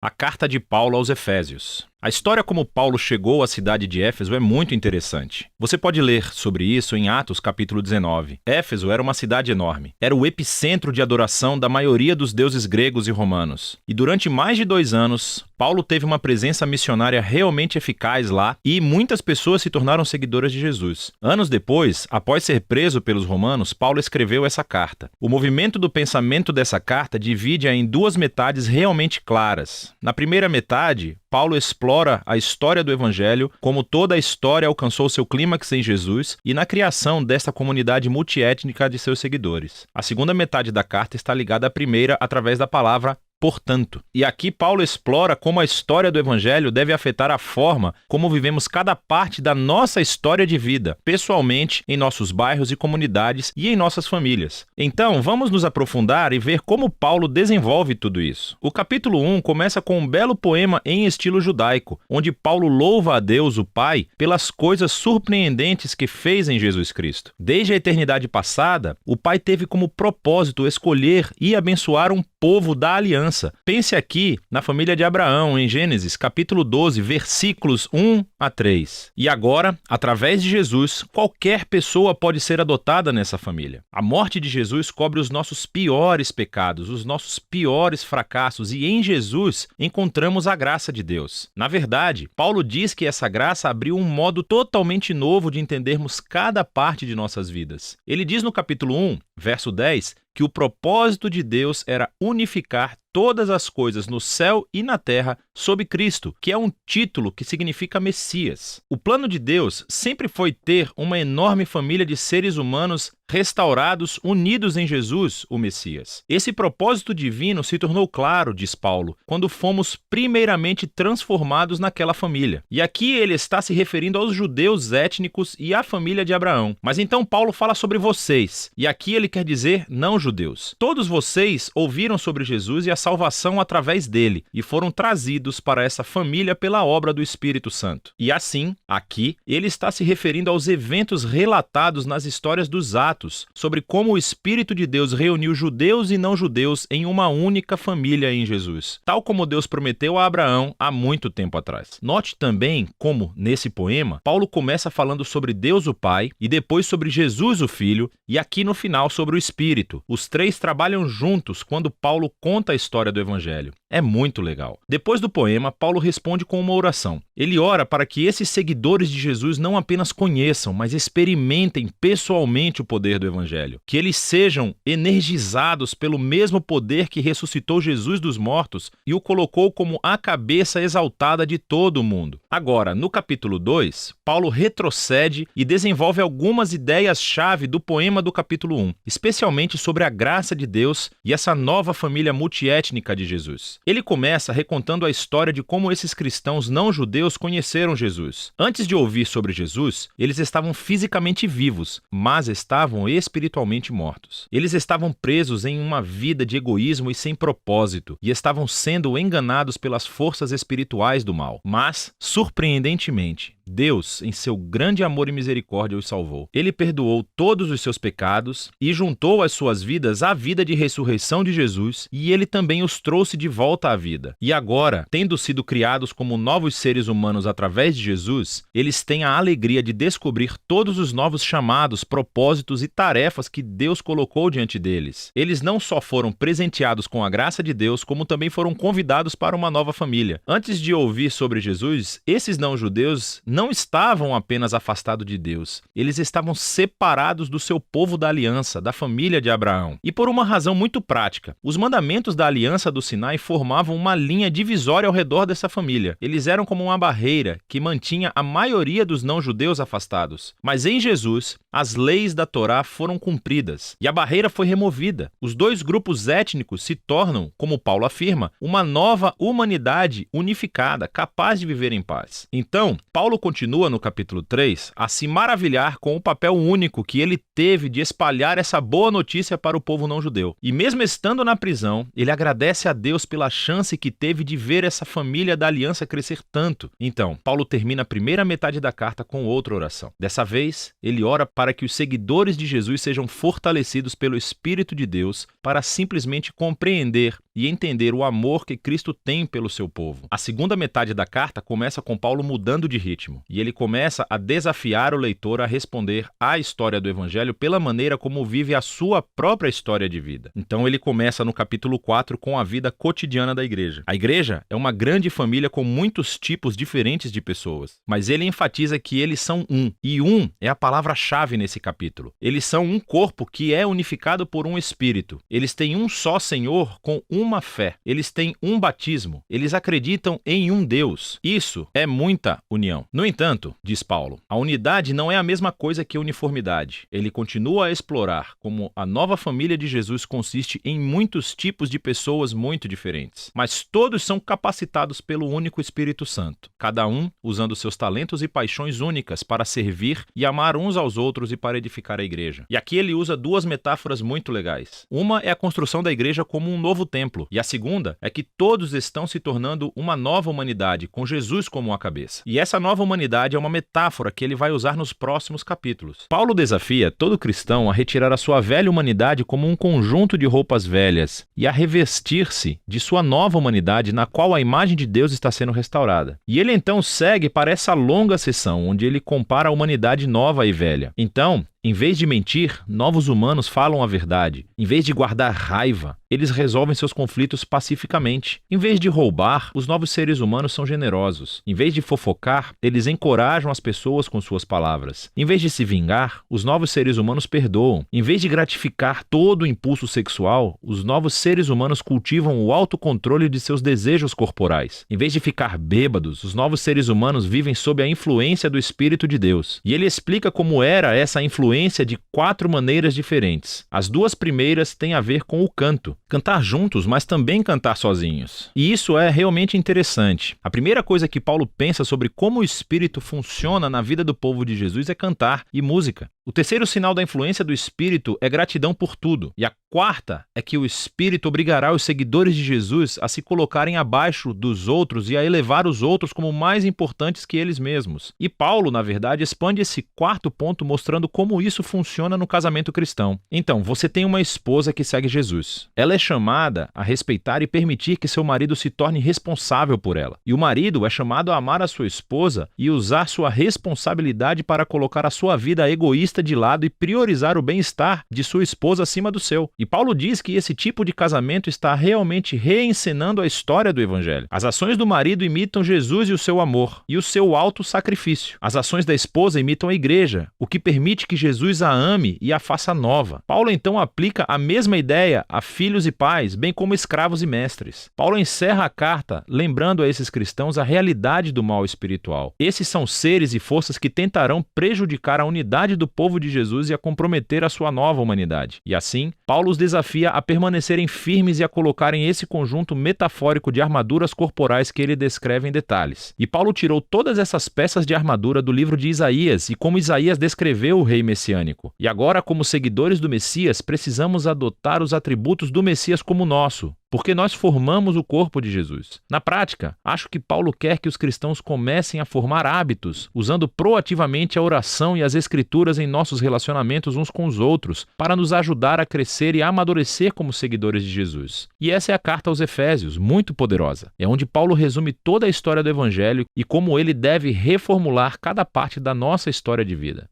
A carta de Paulo aos Efésios. A história como Paulo chegou à cidade de Éfeso é muito interessante. Você pode ler sobre isso em Atos capítulo 19. Éfeso era uma cidade enorme. Era o epicentro de adoração da maioria dos deuses gregos e romanos. E durante mais de 2 anos, Paulo teve uma presença missionária realmente eficaz lá e muitas pessoas se tornaram seguidoras de Jesus. Anos depois, após ser preso pelos romanos, Paulo escreveu essa carta. O movimento do pensamento dessa carta divide-a em 2 metades realmente claras. Na primeira metade, Paulo explora a história do Evangelho, como toda a história alcançou seu clímax em Jesus e na criação desta comunidade multiétnica de seus seguidores. A segunda metade da carta está ligada à primeira através da palavra portanto. E aqui Paulo explora como a história do Evangelho deve afetar a forma como vivemos cada parte da nossa história de vida, pessoalmente, em nossos bairros e comunidades e em nossas famílias. Então, vamos nos aprofundar e ver como Paulo desenvolve tudo isso. O capítulo 1 começa com um belo poema em estilo judaico, onde Paulo louva a Deus, o Pai, pelas coisas surpreendentes que fez em Jesus Cristo. Desde a eternidade passada, o Pai teve como propósito escolher e abençoar um povo da aliança. Pense aqui na família de Abraão, em Gênesis, capítulo 12, versículos 1 a 3. E agora, através de Jesus, qualquer pessoa pode ser adotada nessa família. A morte de Jesus cobre os nossos piores pecados, os nossos piores fracassos, e em Jesus encontramos a graça de Deus. Na verdade, Paulo diz que essa graça abriu um modo totalmente novo de entendermos cada parte de nossas vidas. Ele diz no capítulo 1, verso 10, que o propósito de Deus era unificar todas as coisas no céu e na terra sob Cristo, que é um título que significa Messias. O plano de Deus sempre foi ter uma enorme família de seres humanos restaurados, unidos em Jesus, o Messias. Esse propósito divino se tornou claro, diz Paulo, quando fomos primeiramente transformados naquela família. E aqui ele está se referindo aos judeus étnicos e à família de Abraão. Mas então Paulo fala sobre vocês, e aqui ele quer dizer não-judeus. Todos vocês ouviram sobre Jesus e a salvação através dele, e foram trazidos para essa família pela obra do Espírito Santo. E assim, aqui, ele está se referindo aos eventos relatados nas histórias dos Atos, sobre como o Espírito de Deus reuniu judeus e não-judeus em uma única família em Jesus, tal como Deus prometeu a Abraão há muito tempo atrás. Note também como, nesse poema, Paulo começa falando sobre Deus o Pai, e depois sobre Jesus o Filho, e aqui no final sobre o Espírito. Os 3 trabalham juntos quando Paulo conta a história do Evangelho. É muito legal. Depois do poema, Paulo responde com uma oração. Ele ora para que esses seguidores de Jesus não apenas conheçam, mas experimentem pessoalmente o poder do Evangelho. Que eles sejam energizados pelo mesmo poder que ressuscitou Jesus dos mortos e o colocou como a cabeça exaltada de todo o mundo. Agora, no capítulo 2, Paulo retrocede e desenvolve algumas ideias-chave do poema do capítulo 1, especialmente sobre a graça de Deus e essa nova família multiétnica de Jesus. Ele começa recontando a história de como esses cristãos não-judeus conheceram Jesus. Antes de ouvir sobre Jesus, eles estavam fisicamente vivos, mas estavam espiritualmente mortos. Eles estavam presos em uma vida de egoísmo e sem propósito, e estavam sendo enganados pelas forças espirituais do mal. Mas, surpreendentemente, Deus, em seu grande amor e misericórdia, os salvou. Ele perdoou todos os seus pecados e juntou as suas vidas à vida de ressurreição de Jesus, e ele também os trouxe de volta à vida. E agora, tendo sido criados como novos seres humanos através de Jesus, eles têm a alegria de descobrir todos os novos chamados, propósitos e tarefas que Deus colocou diante deles. Eles não só foram presenteados com a graça de Deus, como também foram convidados para uma nova família. Antes de ouvir sobre Jesus, esses não-judeus não estavam apenas afastados de Deus, eles estavam separados do seu povo da aliança, da família de Abraão. E por uma razão muito prática, os mandamentos da aliança do Sinai formavam uma linha divisória ao redor dessa família. Eles eram como uma barreira que mantinha a maioria dos não-judeus afastados. Mas em Jesus, as leis da Torá foram cumpridas e a barreira foi removida. Os 2 grupos étnicos se tornam, como Paulo afirma, uma nova humanidade unificada, capaz de viver em paz. Então, Paulo Paulo continua no capítulo 3 a se maravilhar com o papel único que ele teve de espalhar essa boa notícia para o povo não judeu. E mesmo estando na prisão, ele agradece a Deus pela chance que teve de ver essa família da aliança crescer tanto. Então, Paulo termina a primeira metade da carta com outra oração. Dessa vez, ele ora para que os seguidores de Jesus sejam fortalecidos pelo Espírito de Deus para simplesmente compreender e entender o amor que Cristo tem pelo seu povo. A segunda metade da carta começa com Paulo mudando de ritmo, e ele começa a desafiar o leitor a responder à história do Evangelho pela maneira como vive a sua própria história de vida. Então ele começa no capítulo 4 com a vida cotidiana da igreja. A igreja é uma grande família com muitos tipos diferentes de pessoas, mas ele enfatiza que eles são um, e um é a palavra-chave nesse capítulo. Eles são um corpo que é unificado por um Espírito. Eles têm um só Senhor com uma fé. Eles têm um batismo. Eles acreditam em um Deus. Isso é muita união. No entanto, diz Paulo, a unidade não é a mesma coisa que uniformidade. Ele continua a explorar como a nova família de Jesus consiste em muitos tipos de pessoas muito diferentes, mas todos são capacitados pelo único Espírito Santo, cada um usando seus talentos e paixões únicas para servir e amar uns aos outros e para edificar a igreja. E aqui ele usa duas metáforas muito legais. Uma é a construção da igreja como um novo templo, e a segunda é que todos estão se tornando uma nova humanidade, com Jesus como a cabeça. E essa nova humanidade é uma metáfora que ele vai usar nos próximos capítulos. Paulo desafia todo cristão a retirar a sua velha humanidade como um conjunto de roupas velhas e a revestir-se de sua nova humanidade na qual a imagem de Deus está sendo restaurada. E ele então segue para essa longa sessão onde ele compara a humanidade nova e velha. Então, em vez de mentir, novos humanos falam a verdade. Em vez de guardar raiva, eles resolvem seus conflitos pacificamente. Em vez de roubar, os novos seres humanos são generosos. Em vez de fofocar, eles encorajam as pessoas com suas palavras. Em vez de se vingar, os novos seres humanos perdoam. Em vez de gratificar todo o impulso sexual, os novos seres humanos cultivam o autocontrole de seus desejos corporais. Em vez de ficar bêbados, os novos seres humanos vivem sob a influência do Espírito de Deus. E ele explica como era essa influência de 4 maneiras diferentes. As 2 primeiras têm a ver com o canto. Cantar juntos, mas também cantar sozinhos. E isso é realmente interessante. A primeira coisa que Paulo pensa sobre como o Espírito funciona na vida do povo de Jesus é cantar e música. O terceiro sinal da influência do Espírito é gratidão por tudo. E a quarta é que o Espírito obrigará os seguidores de Jesus a se colocarem abaixo dos outros e a elevar os outros como mais importantes que eles mesmos. E Paulo, na verdade, expande esse quarto ponto mostrando como isso funciona no casamento cristão. Então, você tem uma esposa que segue Jesus. Ela é chamada a respeitar e permitir que seu marido se torne responsável por ela. E o marido é chamado a amar a sua esposa e usar sua responsabilidade para colocar a sua vida egoísta de lado e priorizar o bem-estar de sua esposa acima do seu. E Paulo diz que esse tipo de casamento está realmente reencenando a história do Evangelho. As ações do marido imitam Jesus e o seu amor, e o seu auto-sacrifício. As ações da esposa imitam a igreja, o que permite que Jesus a ame e a faça nova. Paulo então aplica a mesma ideia a filhos e pais, bem como escravos e mestres. Paulo encerra a carta lembrando a esses cristãos a realidade do mal espiritual. Esses são seres e forças que tentarão prejudicar a unidade do povo de Jesus e a comprometer a sua nova humanidade. E assim, Paulo os desafia a permanecerem firmes e a colocarem esse conjunto metafórico de armaduras corporais que ele descreve em detalhes. E Paulo tirou todas essas peças de armadura do livro de Isaías e como Isaías descreveu o rei messiânico. E agora, como seguidores do Messias, precisamos adotar os atributos do Messias como nosso, porque nós formamos o corpo de Jesus. Na prática, acho que Paulo quer que os cristãos comecem a formar hábitos, usando proativamente a oração e as escrituras em nossos relacionamentos uns com os outros, para nos ajudar a crescer e a amadurecer como seguidores de Jesus. E essa é a carta aos Efésios, muito poderosa. É onde Paulo resume toda a história do Evangelho e como ele deve reformular cada parte da nossa história de vida.